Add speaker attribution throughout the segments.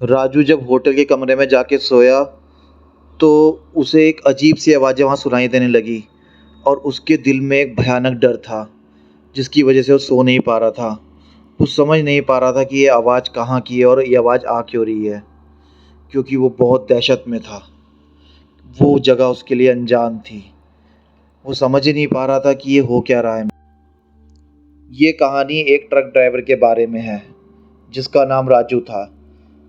Speaker 1: राजू जब होटल के कमरे में जाके सोया तो उसे एक अजीब सी आवाज़ें वहाँ सुनाई देने लगी और उसके दिल में एक भयानक डर था जिसकी वजह से वो सो नहीं पा रहा था। वो समझ नहीं पा रहा था कि ये आवाज़ कहाँ की है और ये आवाज़ आ क्यों रही है, क्योंकि वो बहुत दहशत में था। वो जगह उसके लिए अनजान थी। वो समझ ही नहीं पा रहा था कि ये हो क्या रहा है। ये कहानी एक ट्रक ड्राइवर के बारे में है जिसका नाम राजू था।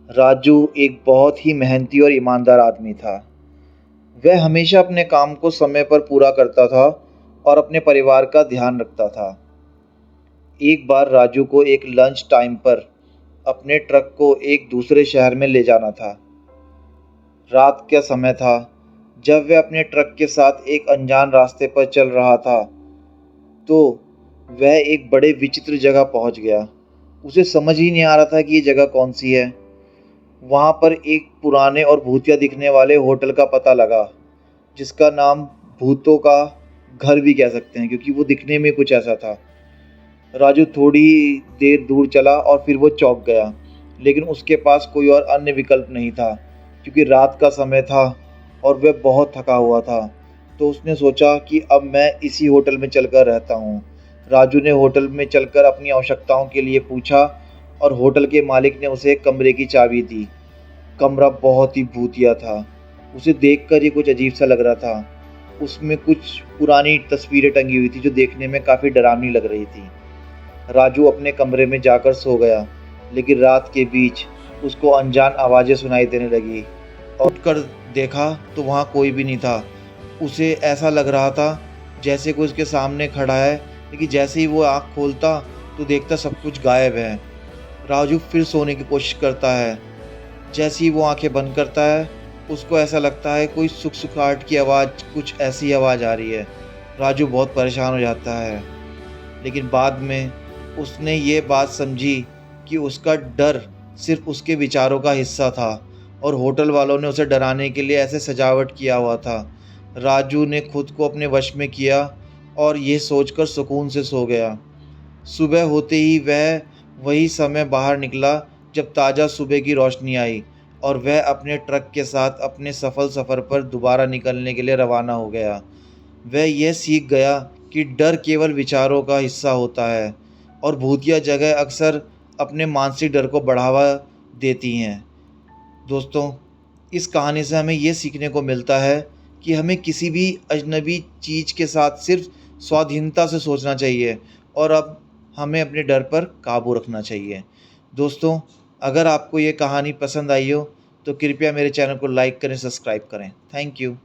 Speaker 1: राजू एक बहुत ही मेहनती और ईमानदार आदमी था। वह हमेशा अपने काम को समय पर पूरा करता था और अपने परिवार का ध्यान रखता था। एक बार राजू को एक लंच टाइम पर अपने ट्रक को एक दूसरे शहर में ले जाना था। रात का समय था जब वह अपने ट्रक के साथ एक अनजान रास्ते पर चल रहा था तो वह एक बड़े विचित्र जगह पहुंच गया। उसे समझ ही नहीं आ रहा था कि ये जगह कौन सी है। वहाँ पर एक पुराने और भूतिया दिखने वाले होटल का पता लगा जिसका नाम भूतों का घर भी कह सकते हैं, क्योंकि वो दिखने में कुछ ऐसा था। राजू थोड़ी देर दूर चला और फिर वो चौंक गया, लेकिन उसके पास कोई और अन्य विकल्प नहीं था क्योंकि रात का समय था और वह बहुत थका हुआ था। तो उसने सोचा कि अब मैं इसी होटल में चलकर रहता हूँ। राजू ने होटल में चलकर अपनी आवश्यकताओं के लिए पूछा और होटल के मालिक ने उसे एक कमरे की चाबी दी। कमरा बहुत ही भूतिया था। उसे देखकर ये कुछ अजीब सा लग रहा था। उसमें कुछ पुरानी तस्वीरें टंगी हुई थी जो देखने में काफ़ी डरावनी लग रही थी। राजू अपने कमरे में जाकर सो गया, लेकिन रात के बीच उसको अनजान आवाज़ें सुनाई देने लगी और उठकर देखा तो वहाँ कोई भी नहीं था। उसे ऐसा लग रहा था जैसे कोई उसके सामने खड़ा है, लेकिन जैसे ही वो आँख खोलता तो देखता सब कुछ गायब है। राजू फिर सोने की कोशिश करता है। जैसे ही वो आंखें बंद करता है उसको ऐसा लगता है कोई सुख-सुखाहट की आवाज़, कुछ ऐसी आवाज़ आ रही है। राजू बहुत परेशान हो जाता है, लेकिन बाद में उसने ये बात समझी कि उसका डर सिर्फ़ उसके विचारों का हिस्सा था और होटल वालों ने उसे डराने के लिए ऐसे सजावट किया हुआ था। राजू ने खुद को अपने वश में किया और ये सोचकर सुकून से सो गया। सुबह होते ही वह वही समय बाहर निकला जब ताज़ा सुबह की रोशनी आई और वह अपने ट्रक के साथ अपने सफल सफ़र पर दोबारा निकलने के लिए रवाना हो गया। वह यह सीख गया कि डर केवल विचारों का हिस्सा होता है और भूतिया जगह अक्सर अपने मानसिक डर को बढ़ावा देती हैं। दोस्तों, इस कहानी से हमें ये सीखने को मिलता है कि हमें किसी भी अजनबी चीज़ के साथ सिर्फ स्वाधीनता से सोचना चाहिए और अब हमें अपने डर पर काबू रखना चाहिए। दोस्तों, अगर आपको ये कहानी पसंद आई हो तो कृपया मेरे चैनल को लाइक करें, सब्सक्राइब करें। Thank you.